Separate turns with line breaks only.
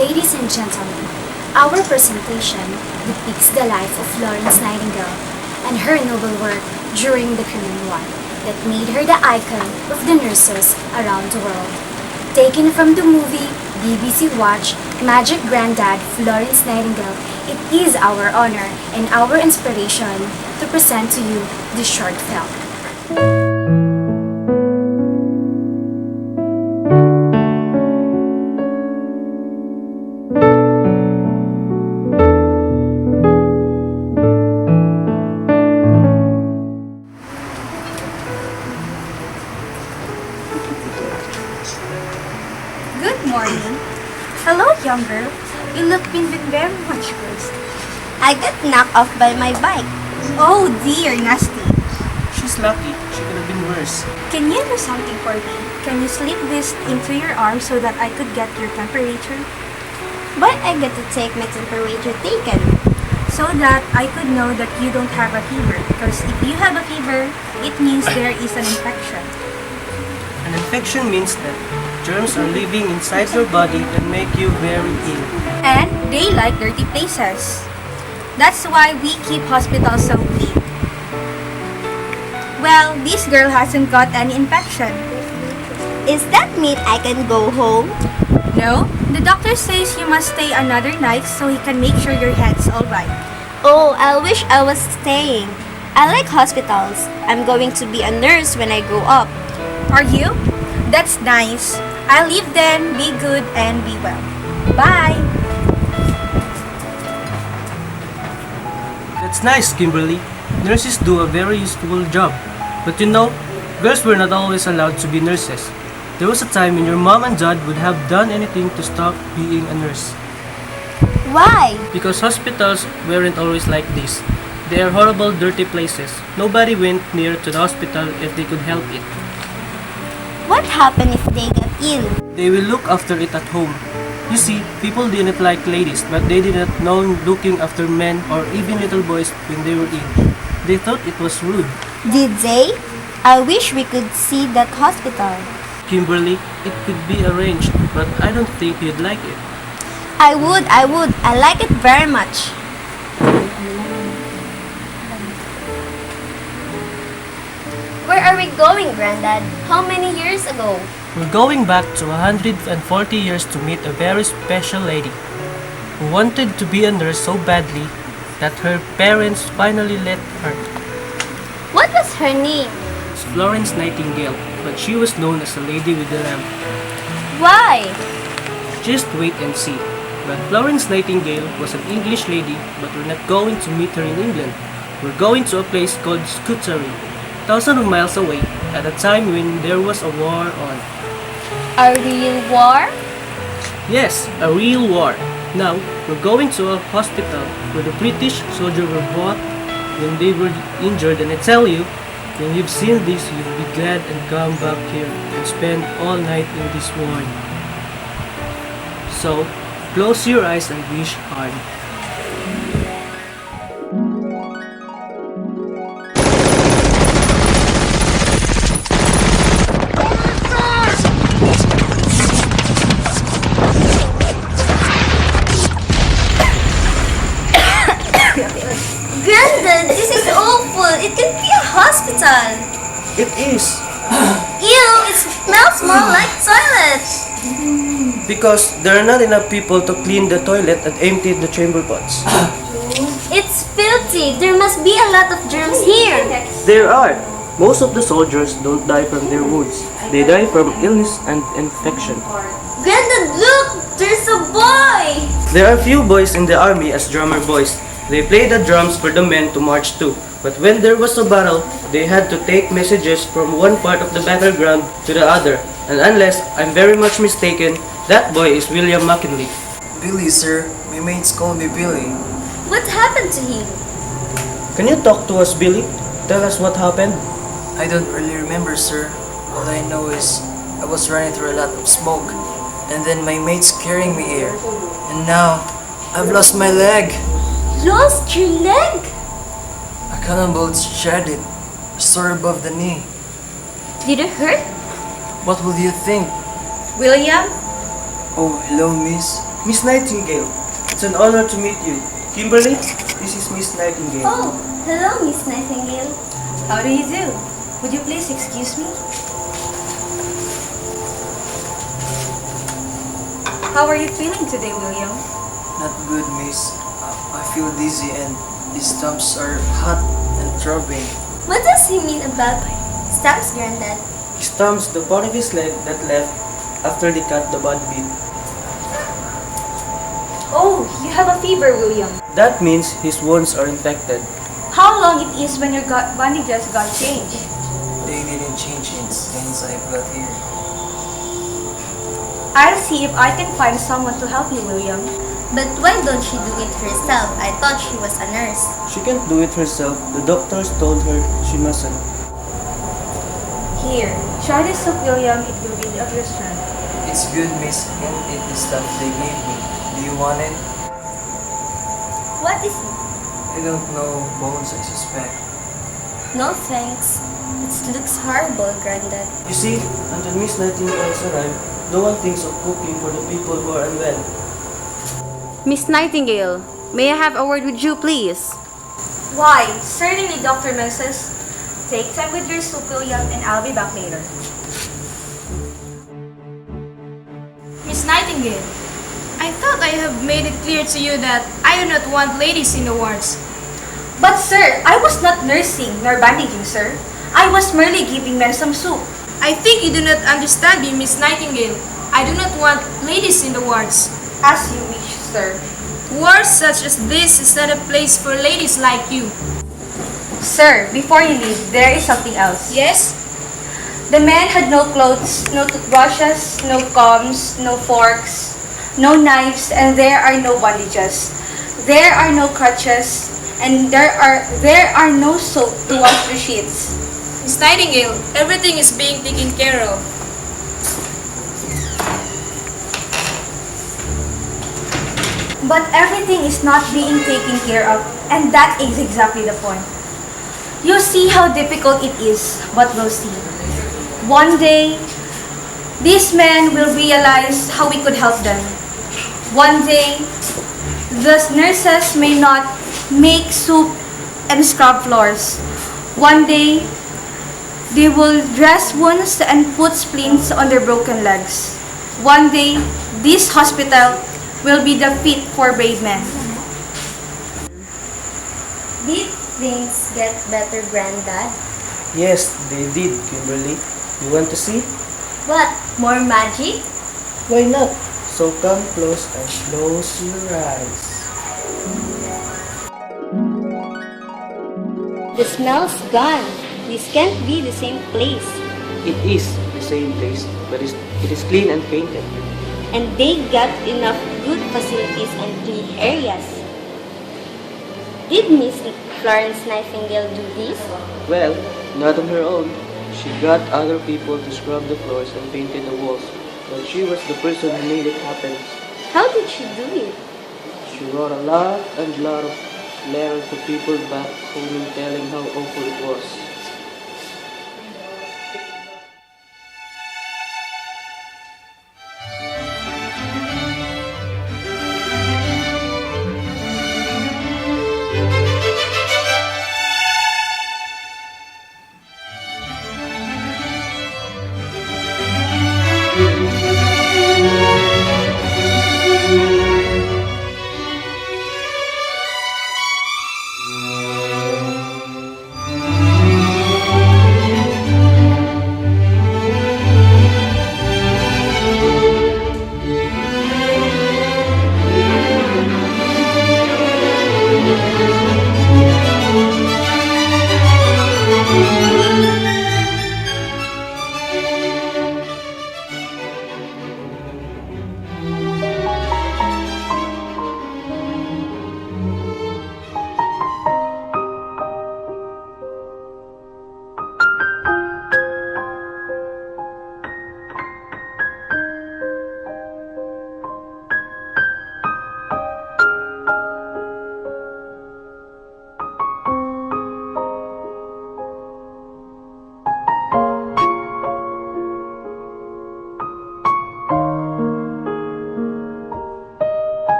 Ladies and gentlemen, our presentation depicts the life of Florence Nightingale and her noble work during the Crimean War that made her the icon of the nurses around the world. Taken from the movie BBC Watch Magic Grandad Florence Nightingale, it is our honor and our inspiration to present to you this short film.
Good morning. Hello, young girl. You look been very much bruised.
I got knocked off by my bike.
Oh dear, nasty.
She's lucky. She could have been worse.
Can you do something for me? Can you slip this into your arm so that I could get your temperature?
But I got to take my temperature taken.
So that I could know that you don't have a fever. Because if you have a fever, it means there is an infection.
An infection means that germs are living inside your body and make you very ill.
And they like dirty places. That's why we keep hospitals so clean. Well, this girl hasn't got any infection.
Is that mean I can go home?
No, the doctor says you must stay another night so he can make sure your head's alright.
Oh, I wish I was staying. I like hospitals. I'm going to be a nurse when I grow up.
Are you? That's nice. I'll leave then. Be good and be well. Bye!
That's nice, Kimberly. Nurses do a very useful job. But you know, girls were not always allowed to be nurses. There was a time when your mom and dad would have done anything to stop being a nurse.
Why?
Because hospitals weren't always like this. They are horrible, dirty places. Nobody went near to the hospital if they could help it.
What happened if they got ill?
They will look after it at home. You see, people didn't like ladies, but they didn't know looking after men or even little boys when they were ill. They thought it was rude.
Did they? I wish we could see that hospital.
Kimberly, it could be arranged, but I don't think you'd like it.
I would. I like it very much. Where are we going, Granddad? How many years ago?
We're going back to 140 years to meet a very special lady who wanted to be a nurse so badly that her parents finally let her.
What was her name?
It's Florence Nightingale, but she was known as a lady with a lamp.
Why?
Just wait and see. But Florence Nightingale was an English lady, but we're not going to meet her in England. We're going to a place called Scutari, thousands of miles away, at a time when there was a war on.
A real war?
Yes, a real war. Now, we're going to a hospital where the British soldiers were brought when they were injured, and I tell you, when you've seen this, you'll be glad and come back here and spend all night in this ward. So, close your eyes and wish hard.
Granddad, this is awful. It could be a hospital.
It is.
Ew, it smells more like toilet.
Because there are not enough people to clean the toilet and empty the chamber pots.
It's filthy. There must be a lot of germs here.
There are. Most of the soldiers don't die from their wounds. They die from illness and infection.
Granddad, look! There's a boy!
There are few boys in the army as drummer boys. They play the drums for the men to march to. But when there was a battle, they had to take messages from one part of the battleground to the other. And unless I'm very much mistaken, that boy is William McKinley.
Billy, sir. My mates call me Billy.
What happened to him?
Can you talk to us, Billy? Tell us what happened.
I don't really remember, sir. All I know is I was running through a lot of smoke, and then my mates carrying me here. And now, I've lost my leg.
Lost your leg?
A cannonball shattered it, sore above the knee.
Did it hurt?
What will you think?
William?
Oh, hello, miss.
Miss Nightingale, it's an honor to meet you. Kimberly, this is Miss Nightingale.
Oh, hello, Miss Nightingale.
How do you do? Would you please excuse me? How are you feeling today, William?
Not good, miss. I feel dizzy and these stumps are hot and throbbing.
What does he mean about stumps, Granddad?
He stumps the part of his leg that left after they cut the bad bit.
Oh, you have a fever, William.
That means his wounds are infected.
How long it is when your bandages got changed?
They didn't change it since I got here.
I'll see if I can find someone to help you, William.
But why don't she do it herself? I thought she was a nurse.
She can't do it herself. The doctors told her she mustn't.
Here, try this soup, William. It will be of your strength.
It's good, miss. I can eat the stuff they gave me. Do you want it?
What is it?
I don't know. Bones, I suspect.
No thanks. It looks horrible, Granddad.
You see, until Miss Nightingale has arrived, no one thinks of cooking for the people who are unwell.
Miss Nightingale, may I have a word with you, please?
Why? Certainly, Dr. Mrs. Take time with your soup, William, and I'll be back later.
Miss Nightingale, I thought I have made it clear to you that I do not want ladies in the wards.
But sir, I was not nursing nor bandaging, sir. I was merely giving men some soup.
I think you do not understand me, Miss Nightingale. I do not want ladies in the wards.
As you wish, sir.
Wards such as this is not a place for ladies like you.
Sir, before you leave, there is something else.
Yes?
The men had no clothes, no toothbrushes, no combs, no forks, no knives, and there are no bandages. There are no crutches, and there are no soap to wash the sheets.
Miss Nightingale, everything is being taken care of.
But everything is not being taken care of, and that is exactly the point. You see how difficult it is, but we'll see. One day, these men will realize how we could help them. One day, the nurses may not make soup and scrub floors. One day, they will dress wounds and put splints on their broken legs. One day, this hospital will be the fit for brave men.
Did things get better, Granddad?
Yes, they did, Kimberly. You want to see?
What? More magic?
Why not? So come close and close your eyes.
The smell's gone. This can't be the same place.
It is the same place, but it is clean and painted.
And they got enough good facilities and clean areas. Did Miss Florence Nightingale do this?
Well, not on her own. She got other people to scrub the floors and painted the walls, but she was the person who made it happen.
How did she do it?
She wrote a lot of letters to people back home telling how awful it was.